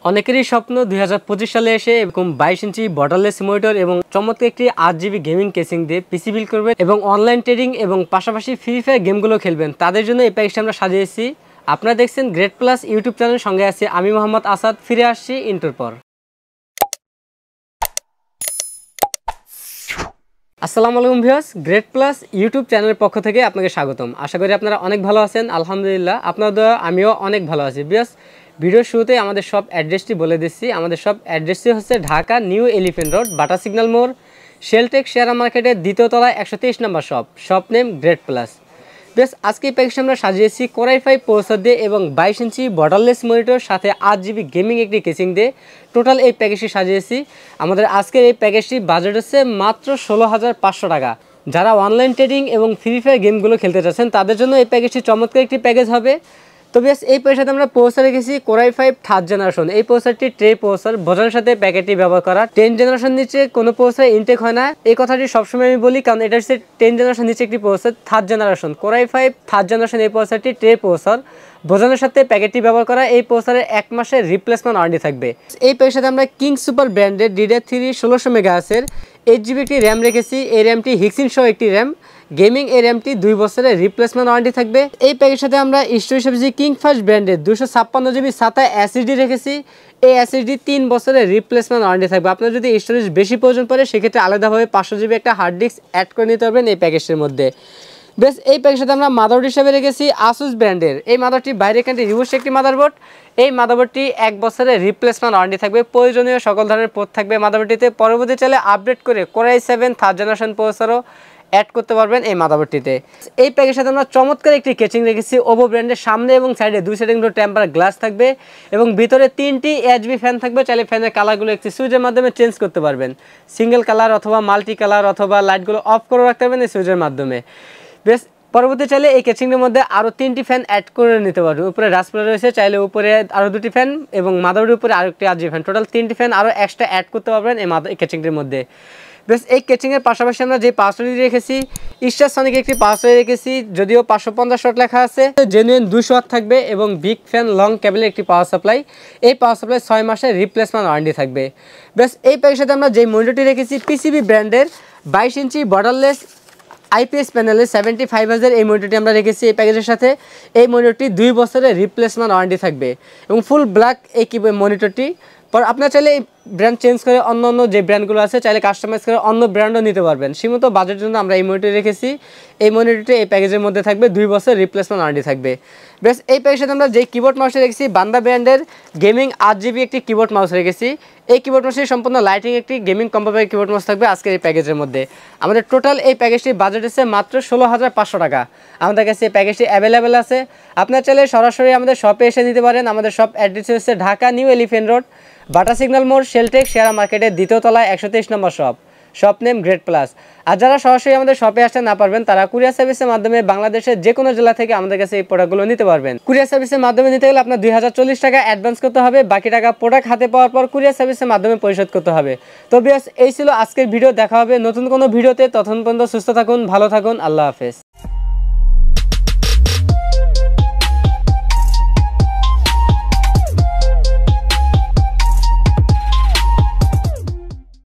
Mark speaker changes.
Speaker 1: অনেকেরই স্বপ্ন 2025 সালে এসে এরকম 22 ইঞ্চি বর্ডারলেস মনিটর এবং চমৎকার একটি 8GB গেমিং কেসিং দিয়ে পিসি বিল্ড করবেন এবং অনলাইন ট্রেডিং এবং পাশাপাশি ফ্রি ফায়ার গেমগুলো খেলবেন। তাদের জন্য এই প্যাকেজটা আমরা সাজিয়েছি। আপনারা দেখছেন গ্রেট প্লাস ইউটিউব চ্যানেলের সঙ্গে আছি আমি মোহাম্মদ আসাদ। ফিরে আসছি ইন্টার পর। আসসালামু আলাইকুম ভিউয়ার্স, গ্রেট প্লাস ইউটিউব চ্যানেলের পক্ষ থেকে আপনাকে স্বাগতম। আশা করি আপনারা অনেক ভালো আছেন। আলহামদুলিল্লাহ, আপনার দয়া আমিও অনেক ভালো আছি। ভিউয়ার্স, ভিডিওর শুরুতে আমাদের সব অ্যাড্রেসটি বলে দিচ্ছি। আমাদের সব অ্যাড্রেসটি হচ্ছে ঢাকা নিউ এলিফেন্ট রোড, বাটা সিগন্যাল মোড়, শেলটেক শেয়ার মার্কেটের দ্বিতীয় তলায় 123 নম্বর শপ নেম গ্রেট প্লাস। বেশ, আজকে এই প্যাকেজটা আমরা সাজিয়েছি Core i5 প্রসেসর দিয়ে এবং 22 ইঞ্চি বর্ডারলেস মনিটর সাথে 8GB গেমিং একটি কেসিং দিয়ে টোটাল এই প্যাকেজটি সাজিয়েছি। আমাদের আজকের এই প্যাকেজটি বাজেট হচ্ছে মাত্র 16,500 টাকা। যারা অনলাইন ট্রেডিং এবং ফ্রি ফায়ার গেমগুলো খেলতে চাচ্ছেন তাদের জন্য এই প্যাকেজটি চমৎকার একটি প্যাকেজ হবে। তো বেশ, এই প্যাকেজটাতে আমরা প্রসেসর রেখেছি Core i5 থার্ড জেনারেশন। এই প্রসেসরটি ট্রে প্রসেসর বোঝানোর সাথে প্যাকেটটি ব্যবহার করা। 10 জেনারেশন নিচে কোনো প্রসেসর ইনটেক হয় না, এই কথাটি সবসময় আমি বলি, কারণ এটা হচ্ছে 10 জেনারেশন নিচে একটি processor third generation. Core i5 third generation এই প্রসেসরটি ট্রে প্রসেসর বোঝানোর সাথে প্যাকেটটি ব্যবহার করা। এই প্রসেসরের 1 মাসের রিপ্লেসমেন্ট ওয়ারেন্টি থাকবে। এই প্যাকেজটাতে আমরা কিং সুপার ব্র্যান্ডের DDR3 1600 মেগাহার্টজের 8GB একটি র্যাম রেখেছি। এই র্যামটি হিক্সিন সহ একটি র্যাম গেমিং। এই র্যামটি 2 বছরের রিপ্লেসমেন্ট ওয়ারেন্টি থাকবে। এই প্যাকেজের সাথে আমরা স্টোরেজ হিসেবে কিং ফাস্ট ব্র্যান্ডের 256GB SATA SSD রেখেছি। এই SSD 3 বছরের রিপ্লেসমেন্ট ওয়ারেন্টি থাকবে। আপনার যদি স্টোরেজ বেশি প্রয়োজন পড়ে সেক্ষেত্রে আলাদাভাবে 500GB একটা হার্ড ডিস্ক অ্যাড করে নিতে পারবেন এই প্যাকেজের মধ্যে। বেশ, এই প্যাকেজের সাথে আমরা মাদারবোর্ড হিসেবে রেখেছি আসুস ব্র্যান্ডের এই মাদারটি বাইরে কান্ট্রি রিভোর্স একটি মাদারবোর্ড। এই মাদারবোর্ডটি 1 বছরের রিপ্লেসমেন্ট ওয়ারেন্টি থাকবে। প্রয়োজনীয় সকল ধরনের পোর্ট থাকবে মাদারবোর্ডটিতে। পরবর্তী চাইলে আপডেট করে Core i7 থার্ড জেনারেশন প্রসেসরও অ্যাড করতে পারবেন এই মাদারবোর্ডটিতে। এই প্যাকেজের সাথে আমরা চমৎকার একটি কেচিং রেখেছি ওভো ব্র্যান্ডের। সামনে এবং সাইডে 2 সাইডে কিন্তু টেম্পার গ্লাস থাকবে এবং ভিতরে 3টি HB ফ্যান থাকবে। চাইলে ফ্যানের কালারগুলো একটি সুইচের মাধ্যমে চেঞ্জ করতে পারবেন। সিঙ্গেল কালার অথবা মাল্টি কালার অথবা লাইটগুলো অফ করে রাখতে পারবেন এই সুইচের মাধ্যমে। বেশ, পরবর্তী চাইলে এই কেচিংয়ের মধ্যে আরও 3টি ফ্যান অ্যাড করে নিতে পারবেন। উপরে রাসপ্লার রয়েছে, চাইলে উপরে আরও 2টি ফ্যান এবং মাদারবোর্ডের উপরে আরও একটি RGB ফ্যান, টোটাল 3টি ফ্যান আরও এক্সট্রা অ্যাড করতে পারবেন এই কেচিংটির মধ্যে। বেশ, এই কেচিংয়ের পাশাপাশি আমরা যে পাওয়ারটি রেখেছি স্টারসনিক একটি পাওয়ার রেখেছি, যদিও 550 ওয়াট লেখা আছে, জেনুইন 200 ওয়াট থাকবে এবং বিগ ফ্যান লং কেবলের একটি পাওয়ার সাপ্লাই। এই পাওয়ার সাপ্লাই 6 মাসের রিপ্লেসমেন্ট ওয়ারেন্টি থাকবে। বেশ, এই প্যাকেজের সাথে আমরা যে মনিটরটি রেখেছি পিসিবি ব্র্যান্ডের 22 ইঞ্চি বর্ডারলেস IPS প্যানেলের 75Hz এই মনিটরটি আমরা রেখেছি এই প্যাকেজের সাথে। এই মনিটরটি 2 বছরের রিপ্লেসমেন্ট ওয়ারেন্টি থাকবে এবং ফুল ব্ল্যাক এই মনিটরটি। পর আপনারা চাইলে এই ব্র্যান্ড চেঞ্জ করে অন্য যে ব্র্যান্ডগুলো আছে চাইলে কাস্টমাইজ করে অন্য ব্র্যান্ডও নিতে পারবেন। সীমিত বাজেটের জন্য আমরা এই মনিটর রেখেছি। এই মনিটরটি এই প্যাকেজের মধ্যে থাকবে, 2 বছর রিপ্লেসমেন্ট ওয়ারেন্টি থাকবে। বেশ, এই প্যাকেজের সাথে আমরা যে কিবোর্ড মাউসটা রেখেছি বান্দা ব্র্যান্ডের গেমিং 8GB একটি কিবোর্ড মাউস রেখেছি। এই কিবোর্ড মাউসটি সম্পূর্ণ লাইটিং একটি গেমিং কম্পারেবল কিবোর্ড মাউস থাকবে আজকের এই প্যাকেজের মধ্যে। আমাদের টোটাল এই প্যাকেজটির বাজেট হচ্ছে মাত্র 16,500 টাকা। আমাদের কাছে এই প্যাকেজটি অ্যাভেলেবেল আছে। আপনারা চাইলে সরাসরি আমাদের শপে এসে নিতে পারেন। আমাদের শপ অ্যাড্রেস হচ্ছে ঢাকা নিউ এলিফেন্ট রোড, বাটা সিগন্যাল মোড়, শেলটেক শেয়ার মার্কেটের দ্বিতীয় তলায় 123 নম্বর শপ নেম গ্রেট প্লাস। আর যারা সরাসরি আমাদের শপে আসতে না পারবেন তারা কুরিয়ার সার্ভিসের মাধ্যমে বাংলাদেশের যে কোনো জেলা থেকে আমাদের কাছে এই প্রোডাক্টগুলো নিতে পারবেন। কুরিয়ার সার্ভিসের মাধ্যমে নিতে গেলে আপনার 2040 টাকা অ্যাডভান্স করতে হবে, বাকি টাকা প্রোডাক্ট হাতে পাওয়ার পর কুরিয়ার সার্ভিসের মাধ্যমে পরিশোধ করতে হবে। তো বিয়াস, এই ছিল আজকের ভিডিও। দেখা হবে নতুন কোনো ভিডিওতে। ততক্ষণ পর্যন্ত সুস্থ থাকুন, ভালো থাকুন, আল্লাহ হাফেজ।